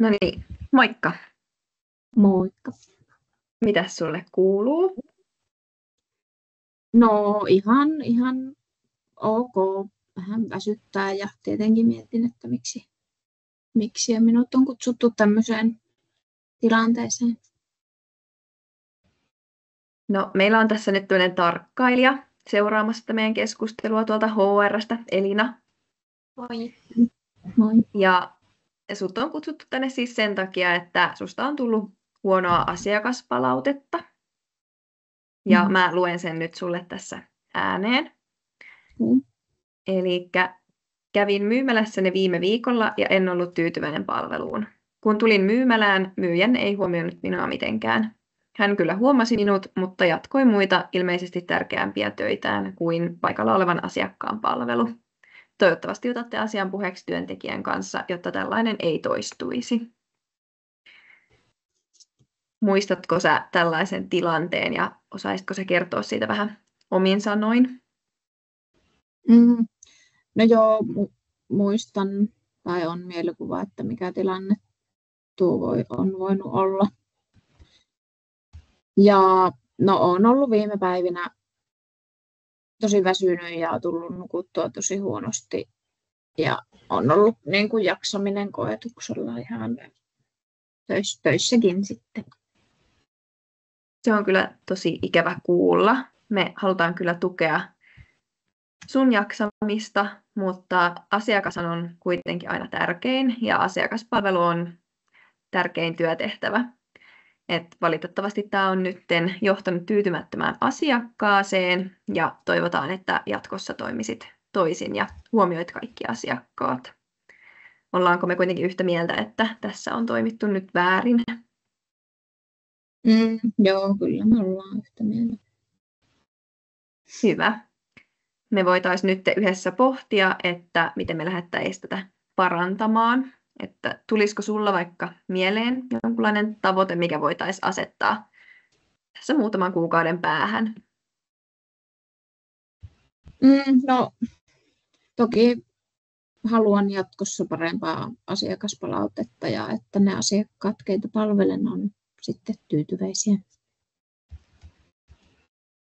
No niin, moikka. Moikka. Mitäs sulle kuuluu? No ihan ok. Vähän väsyttää ja tietenkin mietin, että miksi minut on kutsuttu tämmöiseen tilanteeseen. No, meillä on tässä nyt toinen tarkkailija seuraamassa meidän keskustelua tuolta HR:stä, Elina. Moi. Moi. Ja sut on kutsuttu tänne siis sen takia, että susta on tullut huonoa asiakaspalautetta. Ja mä luen sen nyt sulle tässä ääneen. Elikkä kävin myymälässäni viime viikolla ja en ollut tyytyväinen palveluun. Kun tulin myymälään, myyjän ei huomioinut minua mitenkään. Hän kyllä huomasi minut, mutta jatkoi muita ilmeisesti tärkeämpiä töitään kuin paikalla olevan asiakkaan palvelu. Toivottavasti otatte asian puheeksi työntekijän kanssa, jotta tällainen ei toistuisi. Muistatko sä tällaisen tilanteen ja osaisitko sä kertoa siitä vähän omin sanoin? No joo, muistan tai on mielikuva, että mikä tilanne tuo on voinut olla. Ja no on ollut viime päivinä tosi väsynyt ja tullut nukuttua tosi huonosti. Ja on ollut niin kuin jaksaminen koetuksella ihan töissäkin sitten. Se on kyllä tosi ikävä kuulla. Me halutaan kyllä tukea sun jaksamista, mutta asiakas on kuitenkin aina tärkein ja asiakaspalvelu on tärkein työtehtävä. Valitettavasti tämä on nyt johtanut tyytymättömään asiakkaaseen ja toivotaan, että jatkossa toimisit toisin ja huomioit kaikki asiakkaat. Ollaanko me kuitenkin yhtä mieltä, että tässä on toimittu nyt väärin? Joo, kyllä me ollaan yhtä mieltä. Hyvä. Me voitaisiin nyt yhdessä pohtia, että miten me lähdettäisiin tätä parantamaan. Että tulisiko sulla vaikka mieleen jonkunlainen tavoite, mikä voitaisiin asettaa tässä muutaman kuukauden päähän? No, toki haluan jatkossa parempaa asiakaspalautetta ja että ne asiakkaat, keitä palvelen, on sitten tyytyväisiä.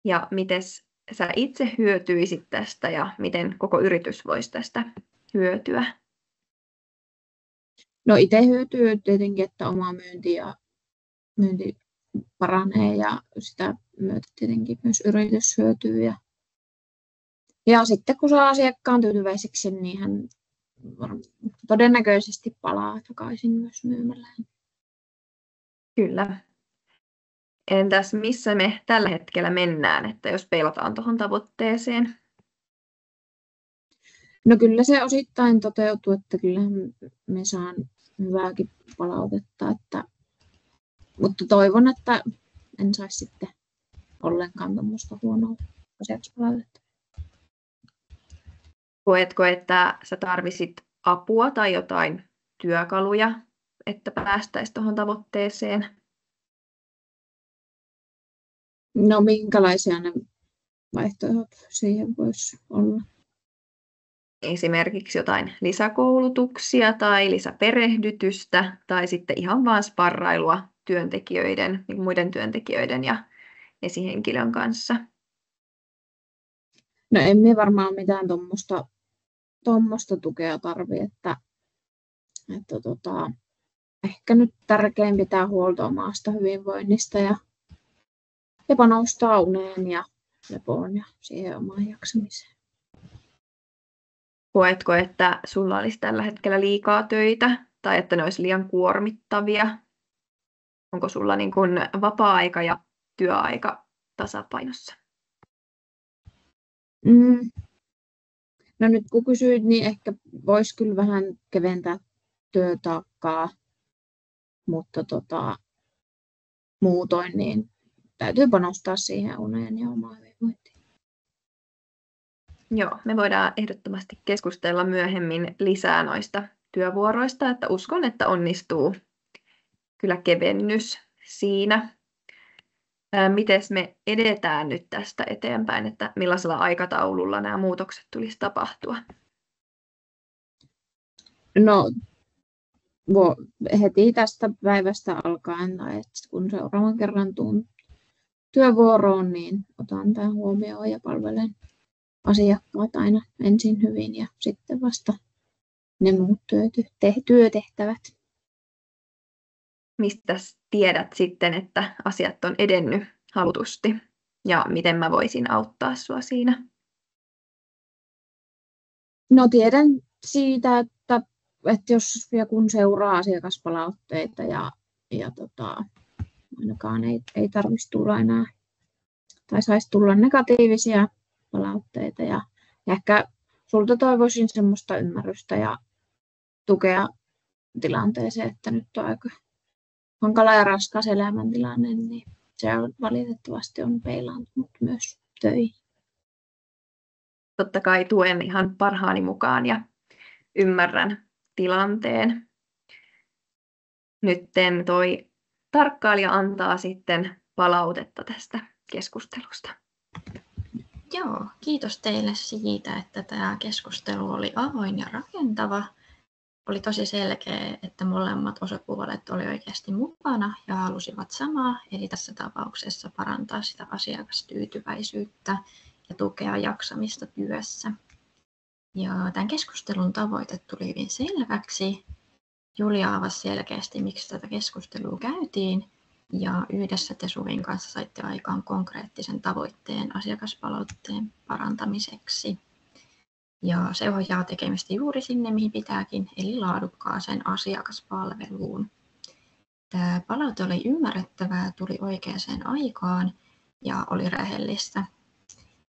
Ja miten sä itse hyötyisit tästä ja miten koko yritys voisi tästä hyötyä? No itse hyötyy tietenkin, että oma myynti paranee ja sitä myötä tietenkin myös yritys hyötyy. Ja sitten kun saa asiakkaan tyytyväiseksi, niin hän todennäköisesti palaa takaisin myös myymälään. Kyllä. Entäs missä me tällä hetkellä mennään, että jos peilataan tuohon tavoitteeseen? No kyllä se osittain toteutuu, että kyllähän me saan hyvääkin palautetta, mutta toivon, että en saisi sitten ollenkaan tuommoista huonoa asiakaspalautetta. Koetko, että sä tarvisit apua tai jotain työkaluja, että päästäisiin tuohon tavoitteeseen? No minkälaisia ne vaihtoehdot siihen voisi olla? Esimerkiksi jotain lisäkoulutuksia tai lisäperehdytystä tai sitten ihan vain sparrailua työntekijöiden, muiden työntekijöiden ja esihenkilön kanssa. No emme varmaan mitään tuommoista tukea tarvitse, että ehkä nyt tärkein pitää huolta omasta hyvinvoinnista ja panostaa uneen ja lepoon ja siihen omaan jaksamiseen. Koetko, että sulla olisi tällä hetkellä liikaa töitä tai että ne olisi liian kuormittavia? Onko sulla niin kuin vapaa-aika ja työaika tasapainossa? No nyt kun kysyit, niin ehkä voisi kyllä vähän keventää työtaakkaa, mutta muutoin niin täytyy panostaa siihen uneen ja omaan hyvinvointiin. Joo, me voidaan ehdottomasti keskustella myöhemmin lisää noista työvuoroista, että uskon, että onnistuu kyllä kevennys siinä. Miten me edetään nyt tästä eteenpäin, että millaisella aikataululla nämä muutokset tulisi tapahtua? No heti tästä päivästä alkaen, tai että kun seuraavan kerran tuun työvuoroon, niin otan tämän huomioon ja palvelen asiakkaat aina ensin hyvin ja sitten vasta ne muut työtehtävät. Mistä tiedät sitten, että asiat on edennyt halutusti ja miten mä voisin auttaa sua siinä? No tiedän siitä, että jos ja kun seuraa asiakaspalautteita ja ainakaan ei tarvitsisi tulla enää tai saisi tulla negatiivisia palautteita ja ehkä sulta toivoisin semmoista ymmärrystä ja tukea tilanteeseen, että nyt on aika hankala ja raskas elämäntilanne, niin se on valitettavasti on peilaantunut myös töihin. Totta kai tuen ihan parhaani mukaan ja ymmärrän tilanteen. Nytten toi tarkkailija antaa sitten palautetta tästä keskustelusta. Joo, kiitos teille siitä, että tämä keskustelu oli avoin ja rakentava. Oli tosi selkeä, että molemmat osapuolet oli oikeasti mukana ja halusivat samaa, eli tässä tapauksessa parantaa sitä asiakastyytyväisyyttä ja tukea jaksamista työssä. Ja tämän keskustelun tavoite tuli hyvin selväksi. Julia avasi selkeästi, miksi tätä keskustelua käytiin, ja yhdessä te Suvin kanssa saitte aikaan konkreettisen tavoitteen asiakaspalautteen parantamiseksi. Ja se ohjaa tekemistä juuri sinne, mihin pitääkin, eli laadukkaaseen asiakaspalveluun. Tämä palaute oli ymmärrettävää, tuli oikeaan aikaan ja oli rehellistä.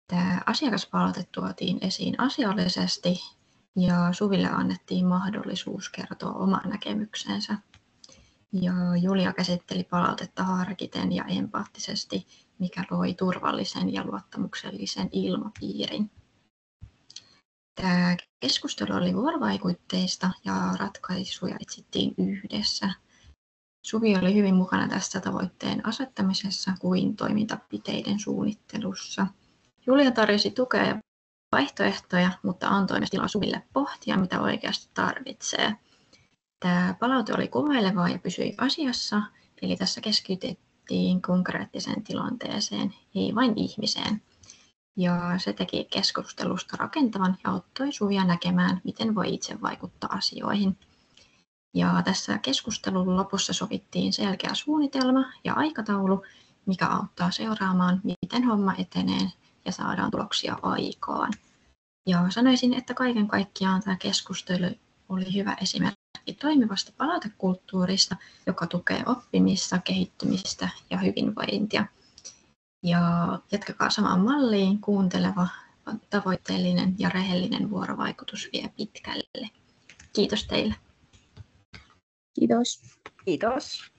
Tämä asiakaspalaute tuotiin esiin asiallisesti ja Suville annettiin mahdollisuus kertoa oma näkemyksensä. Ja Julia käsitteli palautetta harkiten ja empaattisesti, mikä loi turvallisen ja luottamuksellisen ilmapiirin. Tämä keskustelu oli vuorovaikutteista ja ratkaisuja etsittiin yhdessä. Suvi oli hyvin mukana tässä tavoitteen asettamisessa kuin toimintapiteiden suunnittelussa. Julia tarjosi tukea ja vaihtoehtoja, mutta antoi myös tilaa Suville pohtia, mitä oikeasti tarvitsee. Tämä palaute oli kuvailevaa ja pysyi asiassa, eli tässä keskityttiin konkreettiseen tilanteeseen, ei vain ihmiseen. Ja se teki keskustelusta rakentavan ja auttoi Suvia näkemään, miten voi itse vaikuttaa asioihin. Ja tässä keskustelun lopussa sovittiin selkeä suunnitelma ja aikataulu, mikä auttaa seuraamaan, miten homma etenee ja saadaan tuloksia aikaan. Ja sanoisin, että kaiken kaikkiaan tämä keskustelu oli hyvä esimerkki toimivasta palautekulttuurista, joka tukee oppimista, kehittymistä ja hyvinvointia. Ja jatkakaa samaan malliin, kuunteleva, tavoitteellinen ja rehellinen vuorovaikutus vie pitkälle. Kiitos teille. Kiitos. Kiitos.